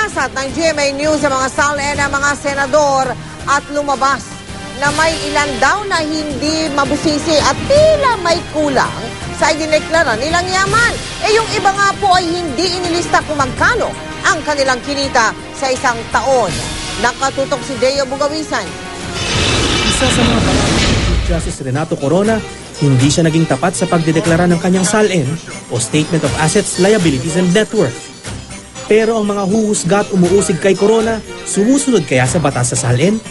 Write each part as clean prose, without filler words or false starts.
Siniyasat ng GMA News sa mga salin ng mga senador at lumabas na may ilan daw na hindi mabusisi at tila may kulang sa idineklara nilang yaman. Yung iba nga po ay hindi inilista kung magkano ang kanilang kinita sa isang taon. Nakatutok si Deo Bugawisan. Isa sa mga parang Chief Justice Renato Corona, hindi siya naging tapat sa pagdedeklara ng kanyang SALN o Statement of Assets, Liabilities and Net Worth. Pero ang mga huhusga at umuusig kay Corona, sumusunod kaya sa batas sa SALN?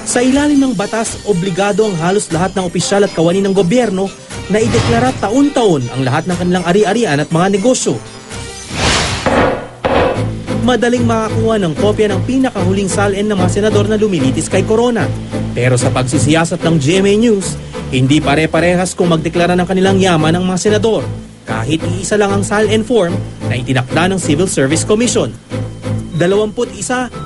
Sa ilalim ng batas, obligado ang halos lahat ng opisyal at kawani ng gobyerno na ideklara taon-taon ang lahat ng kanilang ari-arian at mga negosyo. Madaling makakuha ng kopya ng pinakahuling SALN ng mga senador na lumilitis kay Corona. Pero sa pagsisiyasat ng GMA News, hindi pare-parehas kung magdeklara ng kanilang yaman ang mga senador. Kahit iisa lang ang SALN form na itinakda ng Civil Service Commission. 21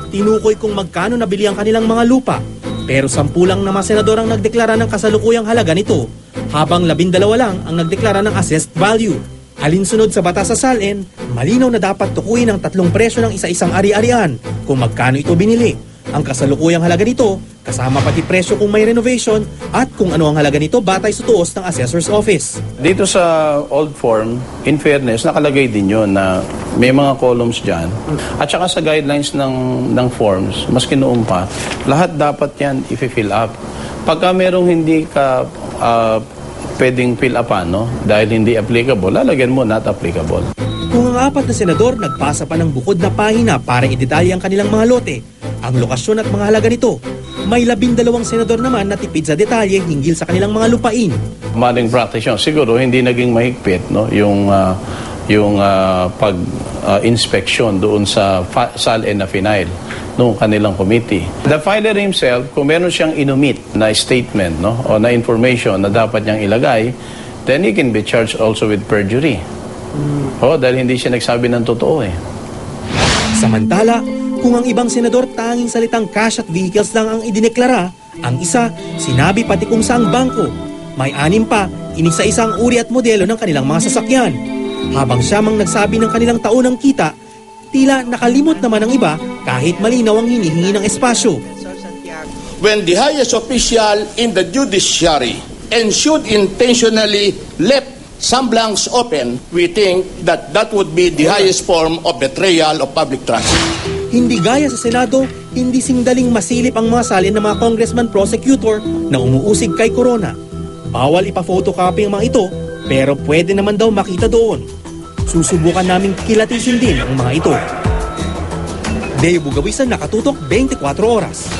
tinukoy kung magkano nabili ang kanilang mga lupa. Pero 10 lang na mga senador ang nagdeklara ng kasalukuyang halaga nito, habang 12 lang ang nagdeklara ng assessed value. Alinsunod sa batas sa SALN, malinaw na dapat tukuyin ang 3 presyo ng isa-isang ari-arian kung magkano ito binili. Ang kasalukuyang halaga nito, kasama pati presyo kung may renovation at kung ano ang halaga nito batay sa tuos ng Assessor's Office. Dito sa old form, in fairness, nakalagay din yun na may mga columns dyan. At saka sa guidelines ng forms, mas kinuum pa, lahat dapat yan i-fill up. Pagka merong hindi ka pwedeng fill upan, no? Dahil hindi applicable, lalagyan mo not applicable. Kung ang 4 na senador nagpasa pa ng bukod na pahina para idetalye ang kanilang mga lote, ang lokasyon at mga halaga nito, may 12 senador naman na tipid sa detalye hinggil sa kanilang mga lupain. Maling practice yun. Siguro hindi naging mahigpit, no? Yung pag-inspection doon sa SALN na final noong kanilang committee. The filer himself, kung meron siyang inumit na statement, no, o na information na dapat niyang ilagay, then he can be charged also with perjury. Dahil hindi siya nagsabi ng totoo eh. Samantala, kung ang ibang senador tanging salitang cash at vehicles lang ang idineklara, ang isa, sinabi pati kung saang bangko. May 6 pa, inisa-isang uri at modelo ng kanilang mga sasakyan. Habang siya mang nagsabi ng kanilang taunang kita, tila nakalimot naman ang iba kahit malinaw ang hinihingi ng espasyo. When the highest official in the judiciary and should intentionally left some blanks open, we think that that would be the highest form of betrayal of public trust. Hindi gaya sa Senado, hindi singdaling masilip ang mga salin ng mga congressman prosecutor na umuusig kay Corona. Bawal ipa-photocopy ang mga ito, pero pwede naman daw makita doon. Susubukan naming kilatisin din ang mga ito. Deo Bugawisan, Nakatutok, 24 Oras.